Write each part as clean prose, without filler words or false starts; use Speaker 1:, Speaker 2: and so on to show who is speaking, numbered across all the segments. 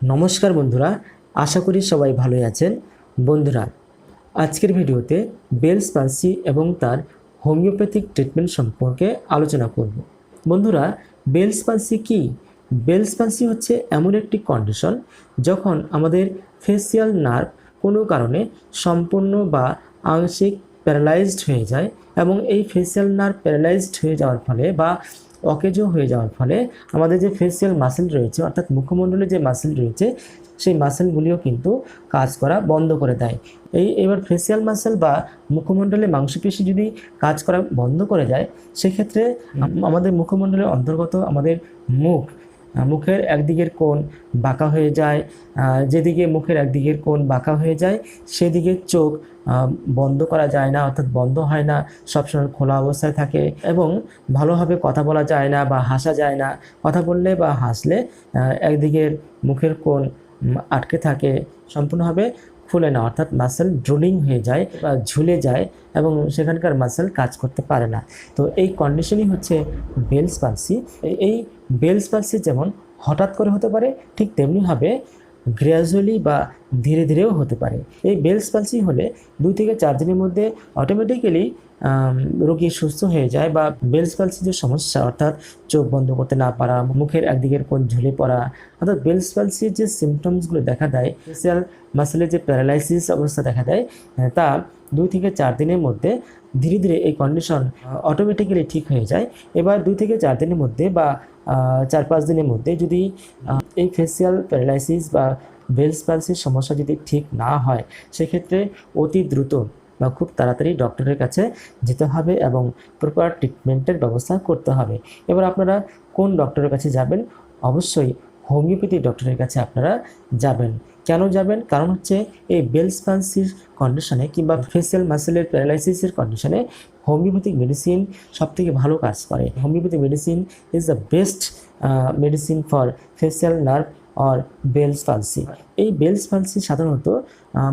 Speaker 1: নমস্কার বন্ধুরা, আশা করি সবাই ভালোই আছেন। বন্ধুরা, আজকের ভিডিওতে বেলস পালসি এবং তার হোমিওপ্যাথিক ট্রিটমেন্ট সম্পর্কে আলোচনা করব। বন্ধুরা, বেলস পালসি কি? বেলস পালসি হচ্ছে এমন একটি কন্ডিশন যখন আমাদের ফেসিয়াল নার্ভ কোনো কারণে সম্পূর্ণ বা আংশিক প্যারালাইজড হয়ে যায় এবং এই ফেসিয়াল নার্ভ প্যারালাইজড হয়ে যাওয়ার ফলে বা অকেজো হয়ে যাওয়ার ফলে আমাদের যে ফেসিয়াল মাসেল রয়েছে, অর্থাৎ মুখমণ্ডলে যে মাসেল রয়েছে, সেই মাসেলগুলিও কিন্তু কাজ করা বন্ধ করে দেয়। এবার ফেসিয়াল মাসেল বা মুখমণ্ডলে মাংসপেশি যদি কাজ করা বন্ধ করে যায়, সেক্ষেত্রে আমাদের মুখমণ্ডলের অন্তর্গত আমাদের মুখের একদিকের কোণ বাঁকা হয়ে যায়। যেদিকে মুখের একদিকের কোণ বাঁকা হয়ে যায় সেদিকে চোখ বন্ধ করা যায় না, অর্থাৎ বন্ধ হয় না, সবসময় খোলা অবস্থায় থাকে এবং ভালোভাবে কথা বলা যায় না বা হাসা যায় না। কথা বললে বা হাসলে একদিকের মুখের কোণ আটকে থাকে, সম্পূর্ণভাবে খুলে না, অর্থাৎ মাসেল ড্রোলিং হয়ে যায় বা ঝুলে যায় এবং সেখানকার মাসেল কাজ করতে পারে না। তো এই কন্ডিশনই হচ্ছে বেলস পালসি। এই বেলস পালসি যেমন হঠাৎ করে হতে পারে, ঠিক তেমনিভাবে গ্র্যাজুয়ালি বা ধীরে ধীরেও হতে পারে। এই বেলস পালসি হলে 2 থেকে 4 দিনের মধ্যে অটোমেটিক্যালি রোগী সুস্থ হয়ে যায়। বা বেলস পালসি যে সমস্যা, অর্থাৎ চোখ বন্ধ করতে না পারা, মুখের একদিকের কোণ ঝুলে পড়া, অর্থাৎ বেলস পালসির যে সিমটমসগুলো দেখা দেয়, ফেসিয়াল মাসেলের যে প্যারালাইসিস অবস্থা দেখা দেয়, তা 2 থেকে 4 দিনের মধ্যে ধীরে ধীরে এই কন্ডিশন অটোমেটিক্যালি ঠিক হয়ে যায়। এবার 2 থেকে 4 দিনের মধ্যে বা 4-5 দিনের মধ্যে যদি এই ফেসিয়াল প্যারালাইসিস বা বেলস পালসির সমস্যা যদি ঠিক না হয়, সেক্ষেত্রে অতি দ্রুত বা খুব তাড়াতাড়ি ডক্টরের কাছে যেতে হবে এবং প্রপার ট্রিটমেন্টের ব্যবস্থা করতে হবে। এবার আপনারা কোন ডক্টরের কাছে যাবেন? অবশ্যই হোমিওপ্যাথি ডক্টরের কাছে আপনারা যাবেন। কেন যাবেন? কারণ হচ্ছে এই বেলস পালসির কন্ডিশনে কিংবা ফেসিয়াল মাসেলের প্যারালাইসিসের কন্ডিশনে হোমিওপ্যাথিক মেডিসিন সবথেকে ভালো কাজ করে। Homeopathic medicine is the best medicine for facial nerve or bells palsy. এই বেলস পালসি সাধারণত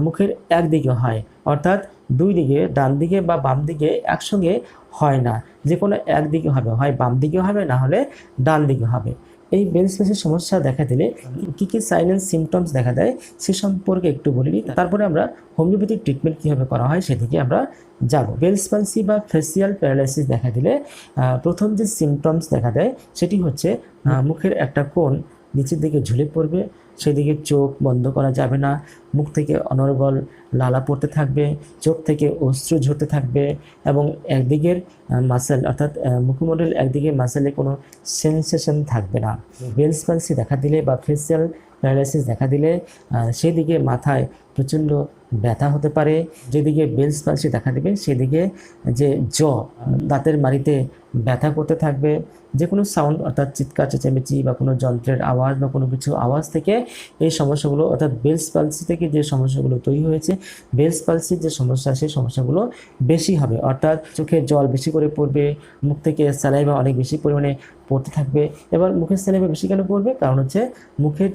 Speaker 1: মুখের একদিকে হয়, অর্থাৎ 2 দিকে, ডান দিকে বা বাম দিকে একসঙ্গে হয় না, যে কোনো একদিকে হবে, হয় বাম দিকে হবে, না হলে ডান দিকে হবে। এই বেলস পালসির সমস্যা দেখা দিলে কী কী সাইন অ্যান্ড সিমটমস দেখা দেয় সে সম্পর্কে একটু বলে নিই, তারপরে আমরা হোমিওপ্যাথিক ট্রিটমেন্ট কীভাবে করা হয় সেদিকে আমরা যাব। বেলস পালসি বা ফেসিয়াল প্যারালাইসিস দেখা দিলে প্রথম যে সিমটমস দেখা দেয় সেটি হচ্ছে মুখের একটা কোণ নিচের দিকে ঝুলে পড়বে, সেদিকে চোখ বন্ধ করা যাবে না, মুখ থেকে অনর্গল লালা পড়তে থাকবে, চোখ থেকে অশ্রু ঝরতে থাকবে এবং একদিকের মাসেল, অর্থাৎ মুখমণ্ডল একদিকে মাসেলে কোনো সেন্সেশন থাকবে না। বেলস পালসি দেখা দিলে বা ফেসিয়াল প্যারালাইসিস দেখা দিলে সেদিকে মাথায় প্রচণ্ড ব্যথা হতে পারে। যেদিকে বেলস পালসি দেখা দেবে সেদিকে যে দাঁতের মাড়িতে ব্যথা করতে থাকবে। যে কোনো সাউন্ড, অর্থাৎ চিৎকার চেঁচামেচি বা কোনো যন্ত্রের আওয়াজ বা কোনো কিছু আওয়াজ থেকে এই সমস্যাগুলো, অর্থাৎ বেলস পালসি থেকে যে সমস্যাগুলো তৈরি হয়েছে, বেলস পালসির যে সমস্যা, সেই সমস্যাগুলো বেশি হবে। অর্থাৎ চোখে জল বেশি করে পড়বে, মুখ থেকে স্যালাইভা অনেক বেশি পরিমাণে পড়তে থাকবে। এবার মুখের স্যালাইভা বেশি কেন পড়বে? কারণ হচ্ছে মুখের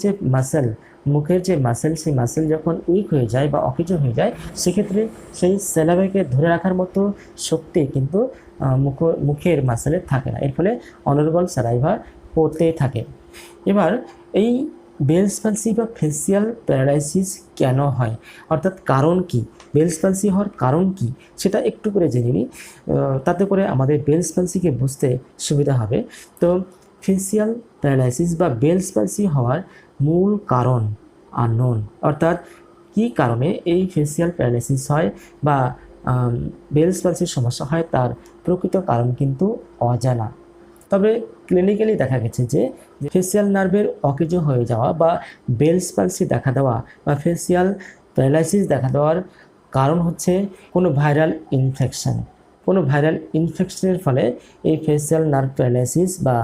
Speaker 1: যে মাসেল সেই মাসেল যখন উইক হয়ে যায় বা অকেজো হয়ে যায়, সেক্ষেত্রে সেই স্যালাইভাকে ধরে রাখার মতো শক্তি কিন্তু মুখের মাসেলে থাকে না। এর ফলে অনর্গল স্যালাইভা পড়তেই থাকে। এবার এই বেলস পালসি বা ফেসিয়াল প্যারালাইসিস কেন হয়, অর্থাৎ কারণ কি, বেলস পালসি হওয়ার কারণ কি, সেটা একটু করে জেনে নিই, তাতে করে আমাদের বেলস পালসিকে বুঝতে সুবিধা হবে। তো ফেসিয়াল প্যারালাইসিস বা বেলস পালসি হওয়ার মূল কারণ আননোন, অর্থাৎ কী কারণে এই ফেসিয়াল প্যারালাইসিস হয় বা বেলস পালসির সমস্যা হয় তার প্রকৃত কারণ কিন্তু অজানা। তবে ক্লিনিক্যালি দেখা গেছে যে ফেসিয়াল নার্ভের অকেজো হয়ে যাওয়া বা বেলস পালসি দেখা দেওয়া বা ফেসিয়াল প্যারালাইসিস দেখা দেওয়ার কারণ হচ্ছে কোনো ভাইরাল ইনফেকশনের ফলে এই ফেসিয়াল নার্ভ প্যারালাইসিস বা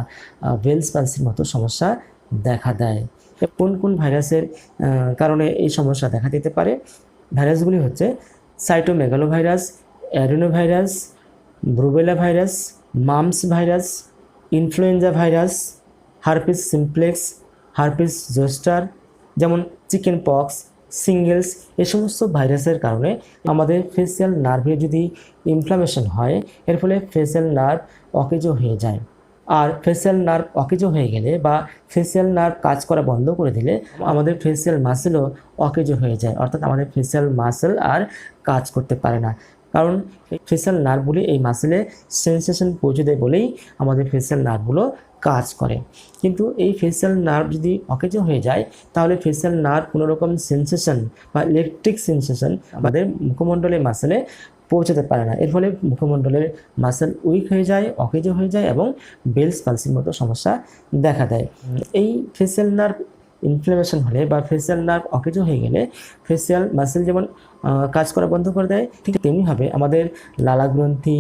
Speaker 1: বেলস পালসির মতো সমস্যা দেখা দেয়। কোন কোন ভাইরাসের কারণে এই সমস্যা দেখা দিতে পারে? ভাইরাসগুলি হচ্ছে cytomegalovirus, adenovirus, rubella virus, mumps virus, influenza virus, herpes simplex, herpes zoster, যেমন চিকেন পক্স, সিঙ্গেলস। এই সমস্ত ভাইরাসের কারণে আমাদের ফেসিয়াল নার্ভে যদি ইনফ্লামেশন হয়, এর ফলে ফেসিয়াল নার্ভ অকেজো হয়ে যায়। আর ফেসিয়াল নার্ভ অকেজ হয়ে গেলে বা ফেসিয়াল নার্ভ কাজ করা বন্ধ করে দিলে আমাদের ফেসিয়াল মাসেলও অকেজ হয়ে যায়, অর্থাৎ আমাদের ফেসিয়াল মাসেল আর কাজ করতে পারে না। কারণ ফেসিয়াল নার্ভগুলি এই মাসেলে সেন্সেশন পৌঁছে দেয় বলেই আমাদের ফেসিয়াল নার্ভগুলো কাজ করে। কিন্তু এই ফেসিয়াল নার্ভ যদি অকেজ হয়ে যায় তাহলে ফেসিয়াল নার্ভ কোনো রকম সেন্সেশন বা ইলেকট্রিক সেন্সেশন আমাদের মুখমণ্ডলের মাসেলে পৌঁছাতে পারে না। এর ফলে মুখমণ্ডলের মাসেল উইক হয়ে যায়, অকেজ হয়ে যায় এবং বেলস পালসির মতো সমস্যা দেখা দেয়। এই ফেসিয়াল নার্ভ ইনফ্লামেশন হলে বা ফেসিয়াল নার্ভ অকেজ হয়ে গেলে ফেসিয়াল মাসেল যেমন কাজ করা বন্ধ করে দেয়, ঠিক তেমনিভাবে আমাদের লালা গ্রন্থি,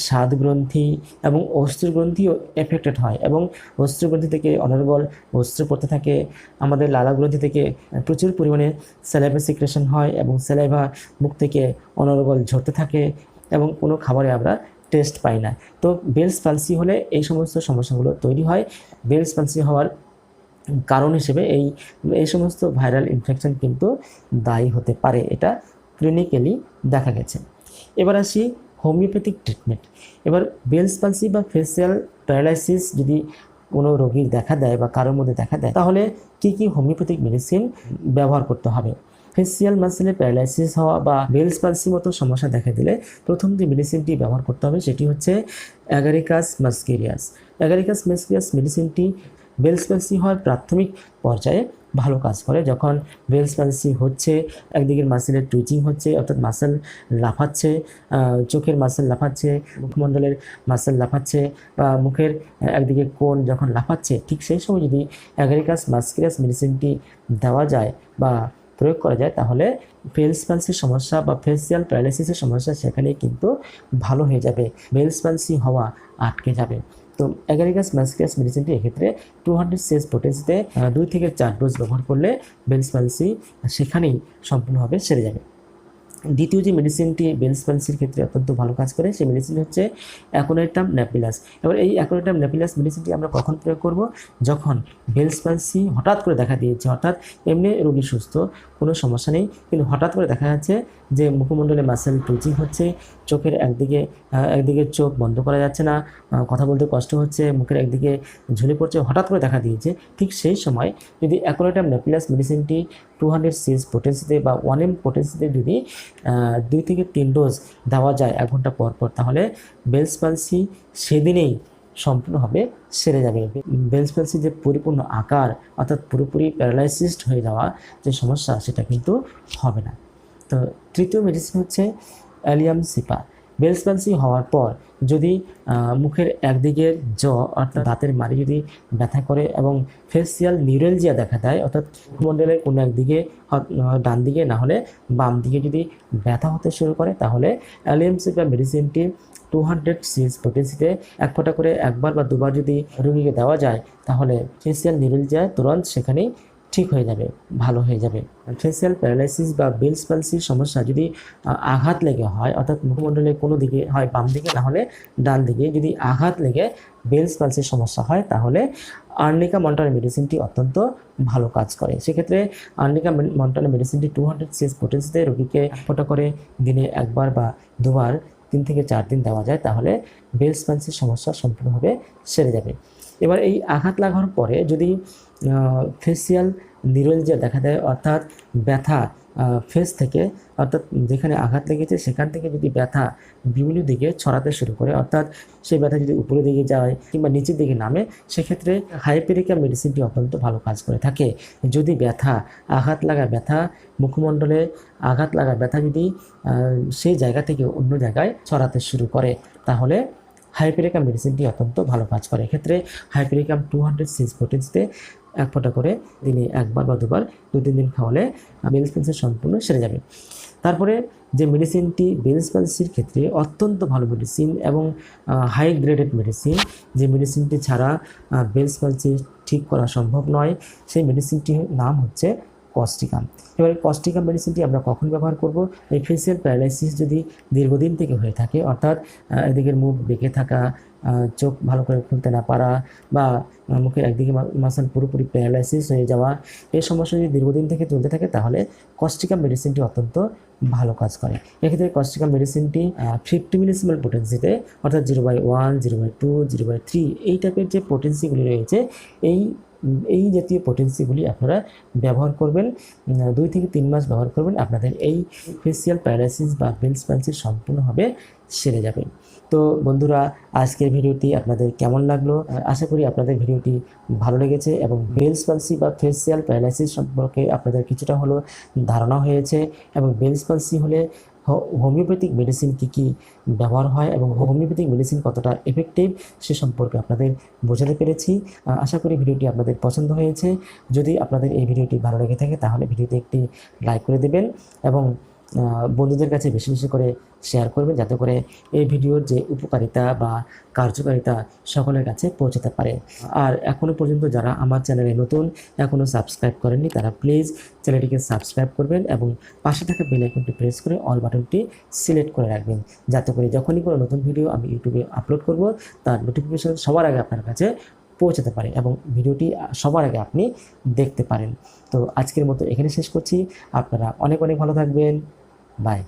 Speaker 1: স্বাদ গ্রন্থি এবং অস্থির গ্রন্থিও এফেক্টেড হয় এবং অস্থির গ্রন্থি থেকে অনর্গল অস্ত্র পড়তে থাকে। আমাদের লালা গ্রন্থি থেকে প্রচুর পরিমাণে স্যালাইভা সিক্রেশন হয় এবং স্যালাইভা মুখ থেকে অনর্গল ঝরতে থাকে এবং কোনো খাবারে আমরা টেস্ট পাই না। তো বেলস পালসি হলে এই সমস্ত সমস্যাগুলো তৈরি হয়। বেলস পালসি হওয়ার কারণ হিসেবে এই সমস্ত ভাইরাল ইনফেকশন কিন্তু দায়ী হতে পারে, এটা ক্লিনিক্যালি দেখা গেছে। এবার আসি হোমিওপ্যাথিক ট্রিটমেন্ট। এবার বেলস পালসি বা ফেসিয়াল প্যারালাইসিস যদি কোনো রোগীর দেখা দেয় বা কারোর মধ্যে দেখা দেয় তাহলে কি কি হোমিওপ্যাথিক মেডিসিন ব্যবহার করতে হবে? ফেসিয়াল মাসেলে প্যারালাইসিস হওয়া বা বেলস পালসি মতো সমস্যা দেখা দিলে প্রথম যে মেডিসিনটি ব্যবহার করতে হবে সেটি হচ্ছে অ্যাগারিকাস মাস্কেরিয়াস। অ্যাগারিকাস মাস্কেরিয়াস মেডিসিনটি বেলস পালসি হওয়ার প্রাথমিক পর্যায়ে ভালো কাজ করে। যখন বেলস পালসি হচ্ছে, একদিকের মাসেলের টুইচিং হচ্ছে, অর্থাৎ মাসেল লাফাচ্ছে, চোখের মাসেল লাফাচ্ছে, মুখমণ্ডলের মাসেল লাফাচ্ছে বা মুখের একদিকে কোণ যখন লাফাচ্ছে, ঠিক সেই সময় যদি অ্যাগারিকাস মাস্কেরিয়াস মেডিসিনটি দেওয়া যায় বা প্রয়োগ করা যায় তাহলে বেলস পালসির সমস্যা বা ফেসিয়াল প্যারালাইসিসের সমস্যা সেখানে কিন্তু ভালো হয়ে যাবে, বেলস পালসি হওয়া আটকে যাবে। তো অ্যাগারিকাস মাস্কেরিয়াস মেডিসিনটি এক্ষেত্রে 200 সিএস পোটেন্সিতে 2 থেকে 4 ডোজ ব্যবহার করলে বেলস পালসি সেখানেই সম্পূর্ণভাবে সেরে যাবে। দ্বিতীয় যে মেডিসিনটি বেলস পালসির ক্ষেত্রে অত্যন্ত ভালো কাজ করে সেই মেডিসিন হচ্ছে অ্যাকোনাইটাম নেপিলাস। এবার এই অ্যাকোনাইটাম নেপিলাস মেডিসিনটি আমরা কখন প্রয়োগ করব? যখন বেলস পালসি হঠাৎ করে দেখা দিয়েছে, অর্থাৎ এমনি রোগী সুস্থ, কোনো সমস্যা নেই, কিন্তু হঠাৎ করে দেখা যাচ্ছে যে মুখমণ্ডলে মাসেল টুইচিং হচ্ছে, চোখের একদিকে চোখ বন্ধ করা যাচ্ছে না, কথা বলতে কষ্ট হচ্ছে, মুখের একদিকে ঝুলে পড়ছে, হঠাৎ করে দেখা দিয়েছে। ঠিক সেই সময় যদি অ্যাকোনাইটাম নেপিলাস মেডিসিনটি 200 সিএস পোটেন্সিতে বা 1 এম পোটেন্সিতে যদি 2 থেকে 3 ডোজ দেওয়া যায় 1 ঘন্টা পর পর তাহলে বেলস পালসি সেদিনেই সম্পূর্ণভাবে সেরে যাবে। বেলস পালসি যে পরিপূর্ণ আকার অর্থাৎ পুরোপুরি প্যারালাইসিসড হয়ে যাওয়া যে সমস্যা সেটা কিন্তু হবে না। তো তৃতীয় মেডিসিন হচ্ছে অ্যালিয়াম সিপা। বেলস পালসি হওয়ার পর যদি মুখের একদিকের অর্থাৎ দাঁতের মাড়ি যদি ব্যথা করে এবং ফেসিয়াল নিউরালজিয়া দেখা দেয়, অর্থাৎ মুখমণ্ডলের কোনো একদিকে ডান দিকে না হলে বাম দিকে যদি ব্যথা হতে শুরু করে তাহলে অ্যালিয়াম সিপা মেডিসিনটি 200 সিএস পোটেন্সিতে 1 ফোঁটা করে একবার বা দুবার যদি রোগীকে দেওয়া যায় তাহলে ফেসিয়াল নিউরালজিয়া তুরন্ত সেখানেই ঠিক হয়ে যাবে, ভালো হয়ে যাবে। ফেসিয়াল প্যারালাইসিস বা বেলস পালসির সমস্যা যদি আঘাত লেগে হয়, অর্থাৎ মুখমণ্ডলের কোনো দিকে হয় বাম দিকে না হলে ডান দিকে যদি আঘাত লেগে বেলস পালসির সমস্যা হয় তাহলে আর্নিকা মন্টানা মেডিসিনটি অত্যন্ত ভালো কাজ করে। সেক্ষেত্রে আর্নিকা মন্টানা মেডিসিনটি 200 সিএস পোটেন্সিতে রোগীকে 1 ফোঁটা করে দিনে একবার বা দুবার 3 থেকে 4 দিন দেওয়া যায় তাহলে বেলস পালসির সমস্যা সম্পূর্ণভাবে সেরে যাবে। এবার এই আঘাত লাগার পরে যদি ফেসিয়াল নিউরালজিয়া দেখা দেয়, অর্থাৎ ব্যথা ফেস থেকে, অর্থাৎ যেখানে আঘাত লেগেছে সেখান থেকে যদি ব্যথা বিভিন্ন দিকে ছড়াতে শুরু করে, অর্থাৎ সেই ব্যথা যদি উপরের দিকে যায় কিংবা নিচের দিকে নামে, সেক্ষেত্রে হাইপেরিকা মেডিসিনটি অত্যন্ত ভালো কাজ করে থাকে। যদি আঘাত লাগা ব্যথা মুখমণ্ডলে আঘাত লাগা ব্যথা যদি সেই জায়গা থেকে অন্য জায়গায় ছড়াতে শুরু করে তাহলে হাইপেরিকাম মেডিসিনটি অত্যন্ত ভালো কাজ করে। এক্ষেত্রে হাইপেরিকাম 200 সিএস পোটেন্সিতে 1 ফোঁটা করে দিনে একবার বা দুবার 2-3 দিন খাওয়ালে বেলস পালসি সম্পূর্ণ সেরে যাবে। তারপরে যে মেডিসিনটি বেলস পালসির ক্ষেত্রে অত্যন্ত ভালো মেডিসিন এবং হাই গ্রেডেড মেডিসিন, যে মেডিসিনটি ছাড়া বেলস পালসি ঠিক করা সম্ভব নয়, সেই মেডিসিনটির নাম হচ্ছে কস্টিকাম। এবার কস্টিকাম মেডিসিনটি আমরা কখন ব্যবহার করব? এই ফেসিয়াল প্যারালাইসিস যদি দীর্ঘদিন থেকে হয়ে থাকে, অর্থাৎ এদিকের মুখ বেঁকে থাকা, চোখ ভালো করে খুলতে না পারা বা মুখের একদিকে মাসল পুরোপুরি প্যারালাইসিস হয়ে যাওয়া, এই সমস্যা যদি দীর্ঘদিন থেকে চলতে থাকে তাহলে কস্টিকাম মেডিসিনটি অত্যন্ত ভালো কাজ করে। এক্ষেত্রে কস্টিকাম মেডিসিনটি 50 মিলিসিমেল পোটেন্সিতে অর্থাৎ 0/1, 0/2, 0/3 এই টাইপের যে পোটেন্সিগুলি রয়েছে এই জাতীয় পোটেন্সিগুলি আপনারা ব্যবহার করবেন, 2 থেকে 3 মাস ব্যবহার করবেন, আপনাদের এই ফেসিয়াল প্যারালাইসিস বা বেলস পালসি সম্পূর্ণভাবে সেরে যাবে। তো বন্ধুরা, আজকের ভিডিওটি আপনাদের কেমন লাগলো? আশা করি আপনাদের ভিডিওটি ভালো লেগেছে এবং বেলস পালসি বা ফেসিয়াল প্যারালাইসিস সম্পর্কে আপনাদের কিছুটা হলো ধারণা হয়েছে এবং বেলস পালসি হলে হোমিওপ্যাথিক মেডিসিন কী ব্যবহার হয় এবং হোমিওপ্যাথিক মেডিসিন কতটা এফেক্টিভ সে সম্পর্কে আপনাদের বোঝাতে পেরেছি। আশা করি ভিডিওটি আপনাদের পছন্দ হয়েছে। যদি আপনাদের এই ভিডিওটি ভালো লেগে থাকে তাহলে ভিডিওতে একটি লাইক করে দেবেন এবং বন্ধুদের কাছে বেশি বেশি করে শেয়ার করবেন, যাতে করে এই ভিডিওর যে উপকারিতা বা কার্যকারিতা সকলের কাছে পৌঁছাতে পারে। আর এখনও পর্যন্ত যারা আমার চ্যানেলে নতুন, এখনও সাবস্ক্রাইব করেননি, তারা প্লিজ চ্যানেলটিকে সাবস্ক্রাইব করবেন এবং পাশে থাকা বেল আইকনটি প্রেস করে অল বাটনটি সিলেক্ট করে রাখবেন, যাতে করে যখনই কোনো নতুন ভিডিও আমি ইউটিউবে আপলোড করব তার নোটিফিকেশন সবার আগে আপনার কাছে পৌঁছাতে পারে এবং ভিডিওটি সবার আগে আপনি দেখতে পারেন। তো আজকের মতো এখানে শেষ করছি। আপনারা অনেক অনেক ভালো থাকবেন। বাই।